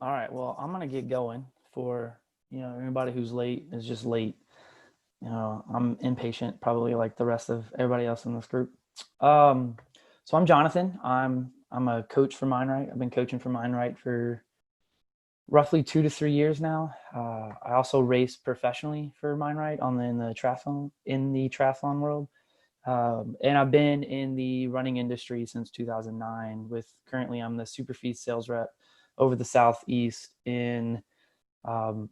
All right, well, I'm gonna get going. For anybody who's late is just late. I'm impatient, probably like the rest of everybody else in this group. Um, so I'm Jonathan. I'm a coach for MindRight. I've been coaching for MindRight for roughly 2 to 3 years now. I also race professionally for MindRight in the triathlon world. And I've been in the running industry since 2009. Currently I'm the Superfeed sales rep over the Southeast in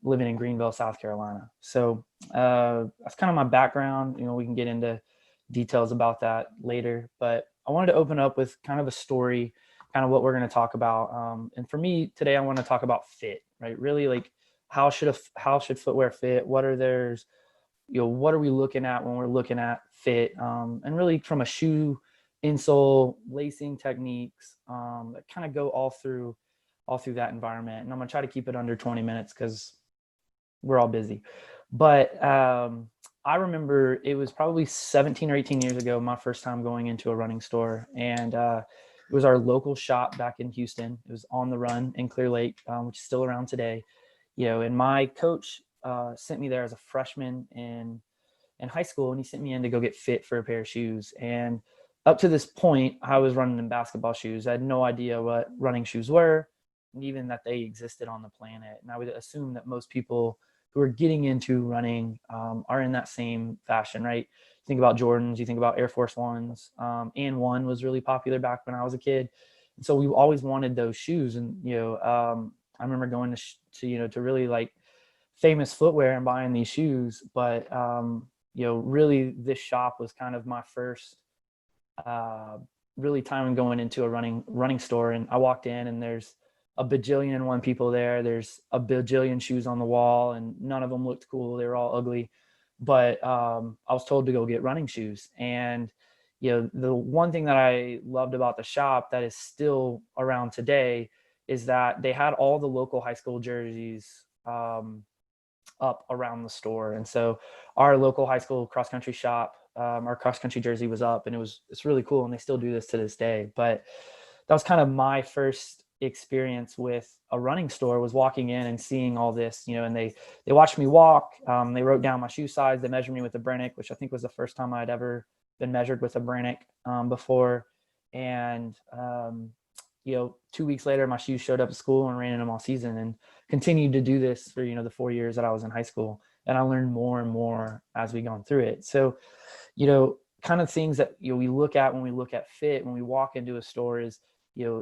living in Greenville, South Carolina. So that's kind of my background. We can get into details about that later, but I wanted to open up with kind of a story, kind of what we're going to talk about. And for me today, I want to talk about fit, right? Really, like how should footwear fit? What are we looking at when we're looking at fit? And really from a shoe insole lacing techniques that kind of go all through that environment. And I'm gonna try to keep it under 20 minutes because we're all busy. But I remember it was probably 17 or 18 years ago, my first time going into a running store. And it was our local shop back in Houston. It was On the Run in Clear Lake, which is still around today. And my coach sent me there as a freshman in high school, and he sent me in to go get fit for a pair of shoes. And up to this point, I was running in basketball shoes. I had no idea what running shoes were, and even that they existed on the planet. And I would assume that most people who are getting into running are in that same fashion, right? You think about Jordans, you think about Air Force Ones, and One was really popular back when I was a kid. And so we always wanted those shoes. And, I remember going to really like famous footwear and buying these shoes. But, really this shop was kind of my first uh, really time going into a running store. And I walked in and there's a bajillion and one people there. There's a bajillion shoes on the wall and none of them looked cool. They were all ugly. But I was told to go get running shoes. And, the one thing that I loved about the shop that is still around today is that they had all the local high school jerseys up around the store. And so our local high school cross country shop, our cross country jersey was up, and it's really cool. And they still do this to this day. But that was kind of my first experience with a running store, was walking in and seeing all this, and they watched me walk. They wrote down my shoe size. They measured me with a Brannick, which I think was the first time I'd ever been measured with a Brannick before. And 2 weeks later, my shoes showed up at school and ran in them all season, and continued to do this for, the 4 years that I was in high school. And I learned more and more as we gone through it. So, kind of things that, we look at when we look at fit, when we walk into a store is,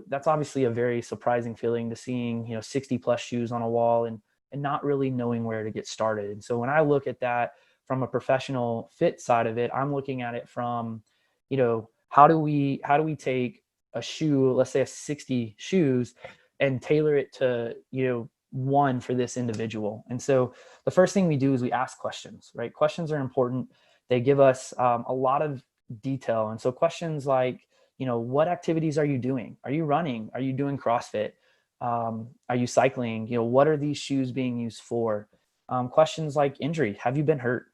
that's obviously a very surprising feeling to seeing, 60 plus shoes on a wall and not really knowing where to get started. And so when I look at that from a professional fit side of it, I'm looking at it from, how do we take a shoe, let's say a 60 shoes, and tailor it to, one for this individual. And so the first thing we do is we ask questions, right? Questions are important. They give us a lot of detail. And so questions like, what activities are you doing? Are you running? Are you doing CrossFit? Are you cycling? What are these shoes being used for? Questions like injury. Have you been hurt?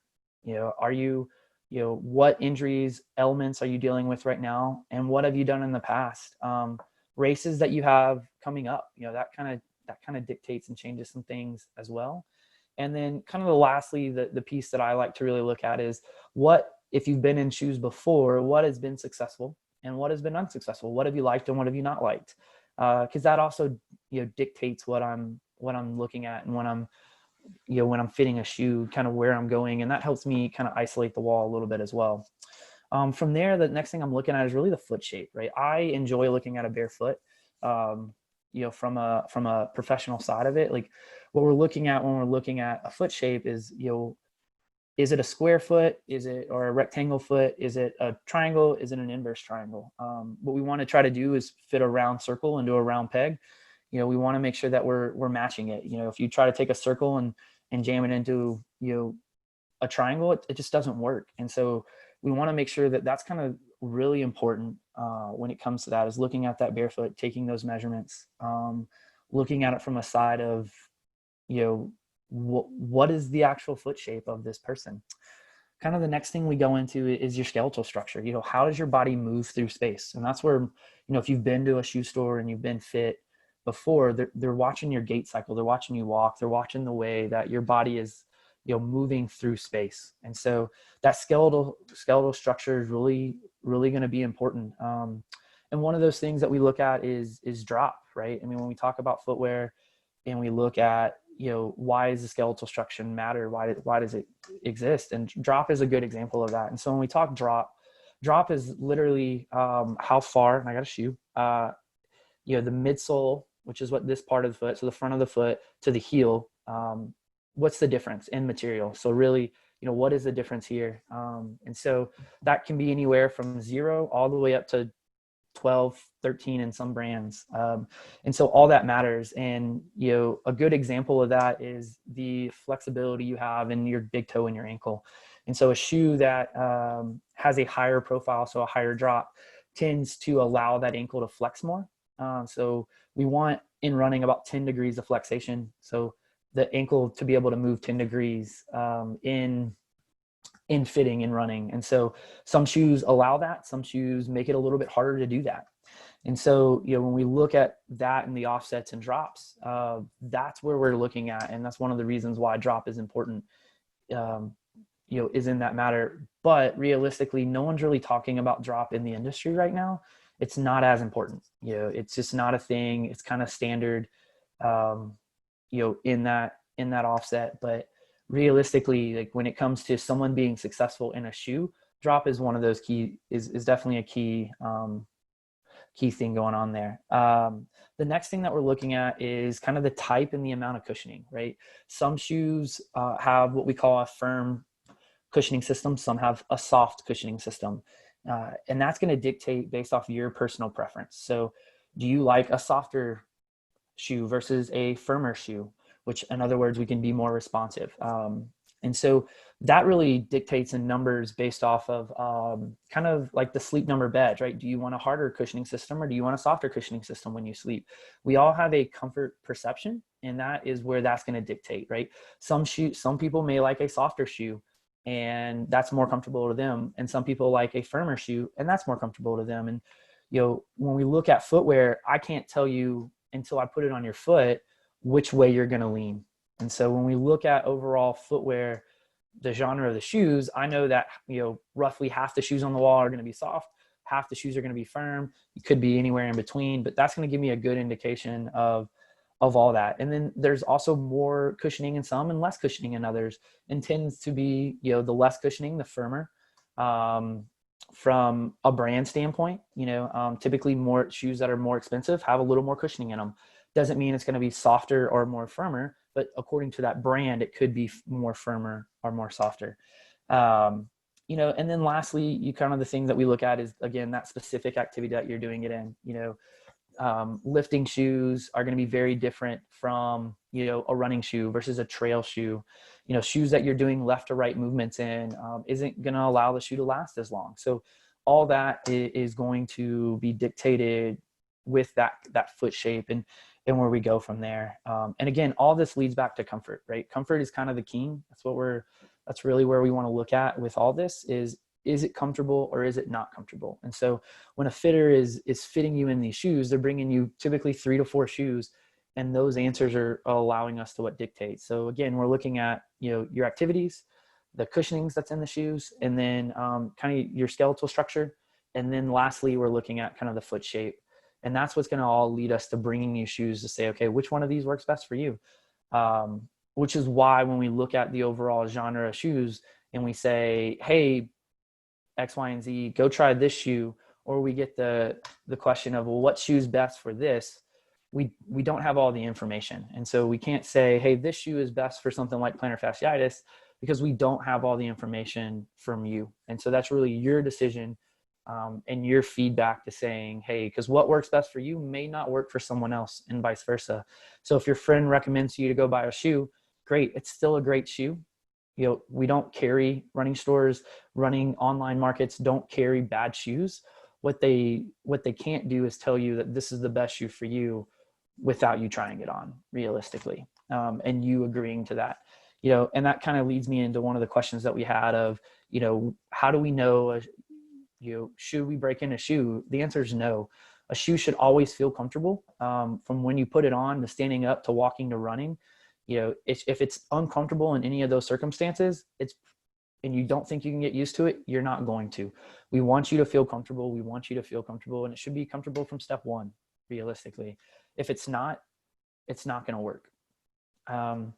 Are you, what injuries, elements are you dealing with right now? And what have you done in the past? Races that you have coming up, that kind of dictates and changes some things as well. And then kind of lastly, the piece that I like to really look at is what, if you've been in shoes before, what has been successful and what has been unsuccessful? What have you liked and what have you not liked? Because that also, dictates what I'm looking at, and when I'm fitting a shoe, kind of where I'm going. And that helps me kind of isolate the wall a little bit as well. From there, the next thing I'm looking at is really the foot shape, right? I enjoy looking at a bare foot. From a professional side of it, like what we're looking at when we're looking at a foot shape is, is it a square foot? Or a rectangle foot? Is it a triangle? Is it an inverse triangle? What we want to try to do is fit a round circle into a round peg. We want to make sure that we're matching it. If you try to take a circle and jam it into, a triangle, it just doesn't work. And so we want to make sure that that's kind of really important when it comes to that, is looking at that barefoot, taking those measurements, looking at it from a side of, what is the actual foot shape of this person. kind of the next thing we go into is your skeletal structure. How does your body move through space? And that's where, if you've been to a shoe store and you've been fit before, they're watching your gait cycle, they're watching you walk, they're watching the way that your body is, moving through space. And so that skeletal structure is really, really going to be important. And one of those things that we look at is drop, right? I mean, when we talk about footwear and we look at, why does the skeletal structure matter? Why does it exist? And drop is a good example of that. And so when we talk drop is literally how far, and I got a shoe, the midsole, which is what this part of the foot, so the front of the foot to the heel, what's the difference in material? So really, what is the difference here? And so that can be anywhere from 0 all the way up to 12, 13 in some brands. And so all that matters. And, a good example of that is the flexibility you have in your big toe and your ankle. And so a shoe that has a higher profile, so a higher drop, tends to allow that ankle to flex more. So we want in running about 10 degrees of flexation. So the ankle to be able to move 10 degrees in fitting and running. And so some shoes allow that, some shoes make it a little bit harder to do that. And so, when we look at that and the offsets and drops, that's where we're looking at. And that's one of the reasons why drop is important, is in that matter. But realistically, no one's really talking about drop in the industry right now. It's not as important. It's just not a thing. It's kind of standard, in that offset. But realistically, like when it comes to someone being successful in a shoe, drop is one of those is definitely a key thing going on there. The next thing that we're looking at is kind of the type and the amount of cushioning, right? Some shoes have what we call a firm cushioning system. Some have a soft cushioning system. And that's going to dictate based off your personal preference. So do you like a softer shoe versus a firmer shoe, which in other words, we can be more responsive. And so that really dictates in numbers based off of kind of like the Sleep Number badge, right? Do you want a harder cushioning system or do you want a softer cushioning system when you sleep? We all have a comfort perception, and that is where that's going to dictate, right? Some people may like a softer shoe and that's more comfortable to them. And some people like a firmer shoe and that's more comfortable to them. And, when we look at footwear, I can't tell you until I put it on your foot which way you're going to lean. And so when we look at overall footwear, the genre of the shoes, I know that, roughly half the shoes on the wall are going to be soft, half the shoes are going to be firm. It could be anywhere in between, but that's going to give me a good indication of all that. And then there's also more cushioning in some and less cushioning in others, and tends to be, the less cushioning, the firmer. From a brand standpoint, typically more shoes that are more expensive have a little more cushioning in them. Doesn't mean it's going to be softer or more firmer, but according to that brand, it could be more firmer or more softer. And then lastly, kind of the thing that we look at is, again, that specific activity that you're doing it in. Lifting shoes are going to be very different from, a running shoe versus a trail shoe. Shoes that you're doing left to right movements in isn't going to allow the shoe to last as long. So all that is going to be dictated with that foot shape and where we go from there. And again, all this leads back to comfort, right? Comfort is kind of the key. That's really where we want to look at with all this is it comfortable or is it not comfortable? And so when a fitter is fitting you in these shoes, they're bringing you typically 3 to 4 shoes, and those answers are allowing us to what dictates. So again, we're looking at, your activities, the cushionings that's in the shoes, and then kind of your skeletal structure. And then lastly, we're looking at kind of the foot shape. And that's what's going to all lead us to bringing you shoes to say, okay, which one of these works best for you? Which is why when we look at the overall genre of shoes and we say, hey, X, Y, and Z, go try this shoe, or we get the question of, well, what shoe's best for this? We don't have all the information. And so we can't say, hey, this shoe is best for something like plantar fasciitis, because we don't have all the information from you. And so that's really your decision and your feedback to saying, hey, because what works best for you may not work for someone else, and vice versa. So if your friend recommends you to go buy a shoe, great. It's still a great shoe. We don't carry running stores, running online markets don't carry bad shoes. What they can't do is tell you that this is the best shoe for you without you trying it on realistically, and you agreeing to that. And that kind of leads me into one of the questions that we had of, You know, how do we know, should we break in a shoe? The answer is no. A shoe should always feel comfortable, from when you put it on to standing up to walking to running. You know, if it's uncomfortable in any of those circumstances, and you don't think you can get used to it, you're not going to. We want you to feel comfortable. We want you to feel comfortable, and it should be comfortable from step one, realistically. If it's not going to work. And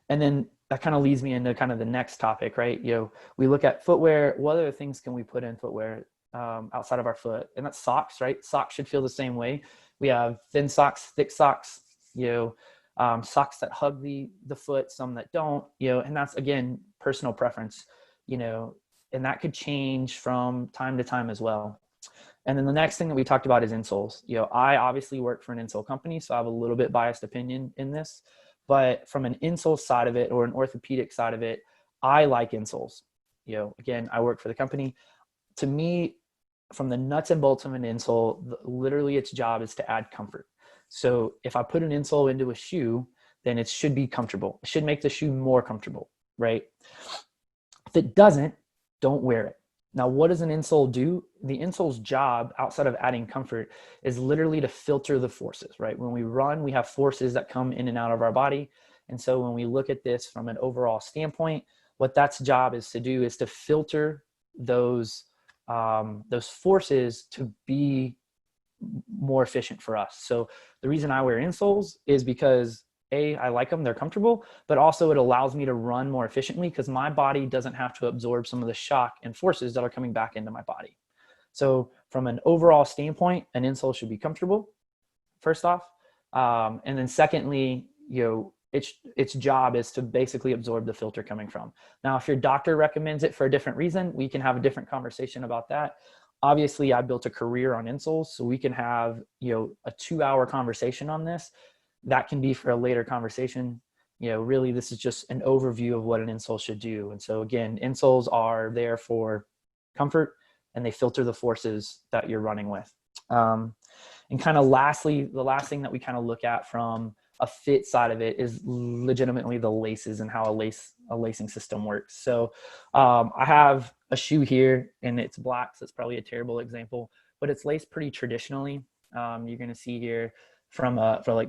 then that kind of leads me into kind of the next topic, right? You know, we look at footwear. What other things can we put in footwear outside of our foot? And that's socks, right? Socks should feel the same way. We have thin socks, thick socks, socks that hug the foot, some that don't, and that's, again, personal preference, and that could change from time to time as well. And then the next thing that we talked about is insoles. I obviously work for an insole company, so I have a little bit biased opinion in this, but from an insole side of it, or an orthopedic side of it, I like insoles. Again, I work for the company. To me, from the nuts and bolts of an insole, literally its job is to add comfort. So if I put an insole into a shoe, then it should be comfortable. It should make the shoe more comfortable, right? If it doesn't, don't wear it. Now, what does an insole do? The insole's job, outside of adding comfort, is literally to filter the forces, right? When we run, we have forces that come in and out of our body. And so when we look at this from an overall standpoint, what that's job is to do is to filter those forces to be more efficient for us. So the reason I wear insoles is because I like them, they're comfortable, but also it allows me to run more efficiently because my body doesn't have to absorb some of the shock and forces that are coming back into my body. So from an overall standpoint, an insole should be comfortable, first off. And then secondly, its job is to basically absorb the filter coming from. Now, if your doctor recommends it for a different reason, we can have a different conversation about that. Obviously, I built a career on insoles, so we can have, a 2-hour conversation on this. That can be for a later conversation. Really, this is just an overview of what an insole should do. And so again, insoles are there for comfort, and they filter the forces that you're running with. And kind of lastly, the last thing that we kind of look at from a fit side of it is legitimately the laces and how a lacing system works. So I have a shoe here, and it's black, so it's probably a terrible example, but it's laced pretty traditionally. You're going to see here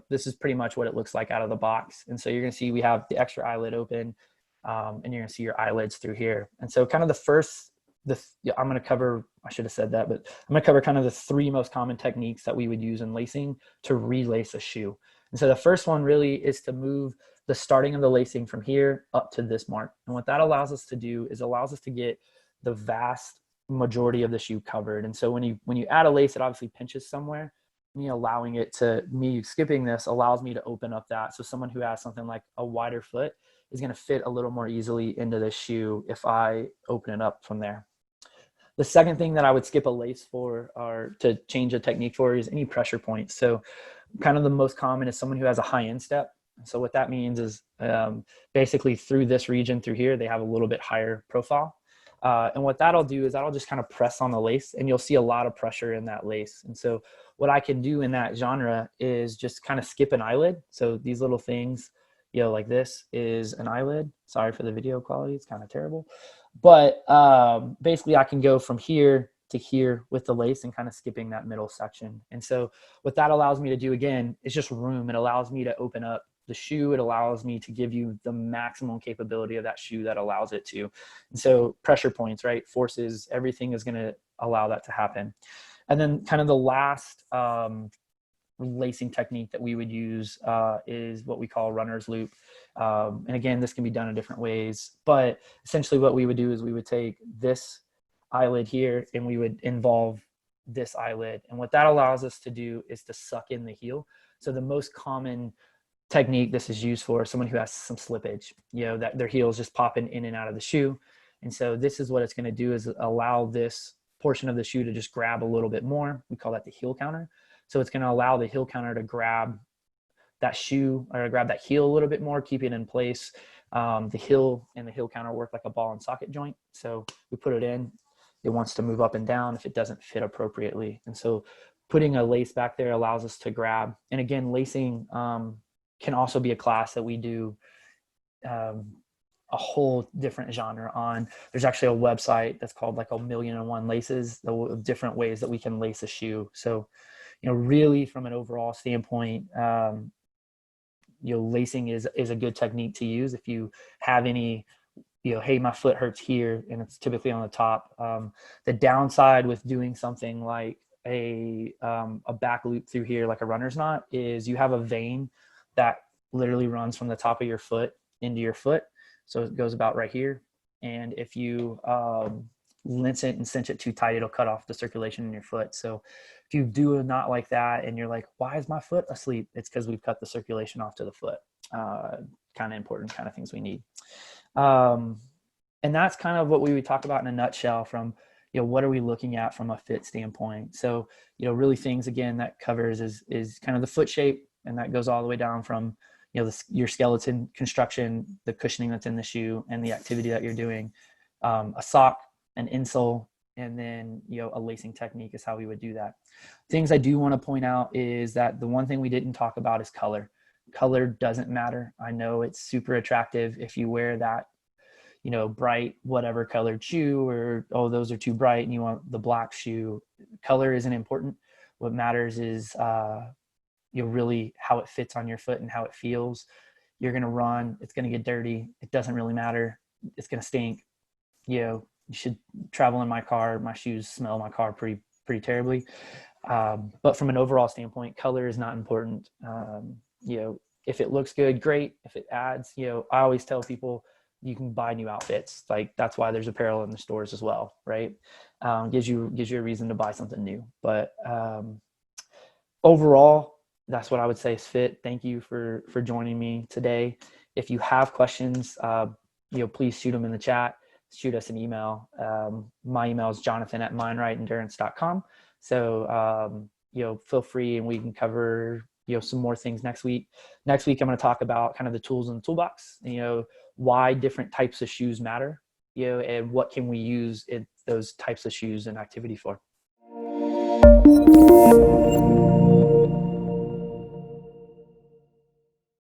this is pretty much what it looks like out of the box. And so you're going to see we have the extra eyelid open, and you're going to see your eyelids through here. And so kind of I'm going to cover, I should have said that, but I'm going to cover kind of the 3 most common techniques that we would use in lacing to relace a shoe. And so the first one really is to move the starting of the lacing from here up to this mark. And what that allows us to do is allows us to get the vast majority of the shoe covered. And so when you add a lace, it obviously pinches somewhere. Me skipping this allows me to open up that. So someone who has something like a wider foot is going to fit a little more easily into this shoe if I open it up from there. The second thing that I would skip a lace for, or to change a technique for, is any pressure points. So kind of the most common is someone who has a high instep. So what that means is basically through this region through here, they have a little bit higher profile. And what that'll do is that'll just kind of press on the lace, and you'll see a lot of pressure in that lace. And so what I can do in that genre is just kind of skip an eyelid. So these little things, like this is an eyelid. Sorry for the video quality. It's kind of terrible. But basically I can go from here to here with the lace and kind of skipping that middle section. And so what that allows me to do, again, is just room. It allows me to open up the shoe. It allows me to give you the maximum capability of that shoe that allows it to. And so pressure points, right? Forces, everything is going to allow that to happen. And then kind of the last lacing technique that we would use is what we call runner's loop. And again, this can be done in different ways, but essentially what we would do is we would take this eyelid here and we would involve this eyelid. And what that allows us to do is to suck in the heel. So the most common technique this is used for someone who has some slippage, that their heel is just popping in and out of the shoe. And so this is what it's going to do, is allow this portion of the shoe to just grab a little bit more. We call that the heel counter. So it's going to allow the heel counter to grab that shoe, or grab that heel a little bit more, keep it in place. The heel and the heel counter work like a ball and socket joint. So we put it in, it wants to move up and down if it doesn't fit appropriately. And so putting a lace back there allows us to grab. And again, lacing can also be a class that we do a whole different genre on. There's actually a website that's called like 1,000,001 Laces, the different ways that we can lace a shoe. So, really from an overall standpoint, lacing is a good technique to use if you have any, hey, my foot hurts here, and it's typically on the top. The downside with doing something like a back loop through here, like a runner's knot, is you have a vein that literally runs from the top of your foot into your foot. So it goes about right here. And if you linse it and cinch it too tight, it'll cut off the circulation in your foot. So if you do a knot like that and you're like, why is my foot asleep? It's because we've cut the circulation off to the foot. Kind of important kind of things we need. And that's kind of what we would talk about in a nutshell from, what are we looking at from a fit standpoint? So, really things again that covers is kind of the foot shape, and that goes all the way down from, your skeleton construction, the cushioning that's in the shoe, and the activity that you're doing. A sock, an insole, and then, a lacing technique is how we would do that. Things I do want to point out is that the one thing we didn't talk about is color. Color doesn't matter. I know it's super attractive if you wear that, bright, whatever colored shoe, or, oh, those are too bright and you want the black shoe. Color isn't important. What matters is, really how it fits on your foot and how it feels. You're going to run, it's going to get dirty. It doesn't really matter. It's going to stink. You should travel in my car. My shoes smell my car pretty terribly. But from an overall standpoint, color is not important. If it looks good, great. If it adds, I always tell people you can buy new outfits. Like, that's why there's apparel in the stores as well, right? Gives you a reason to buy something new. But overall, that's what I would say is fit. Thank you for joining me today. If you have questions, please shoot them in the chat. Shoot us an email. My email is Johnathan@mindrightendurance.com. So, feel free, and we can cover, some more things next week. Next week, I'm going to talk about kind of the tools in the toolbox, why different types of shoes matter, and what can we use in those types of shoes and activity for.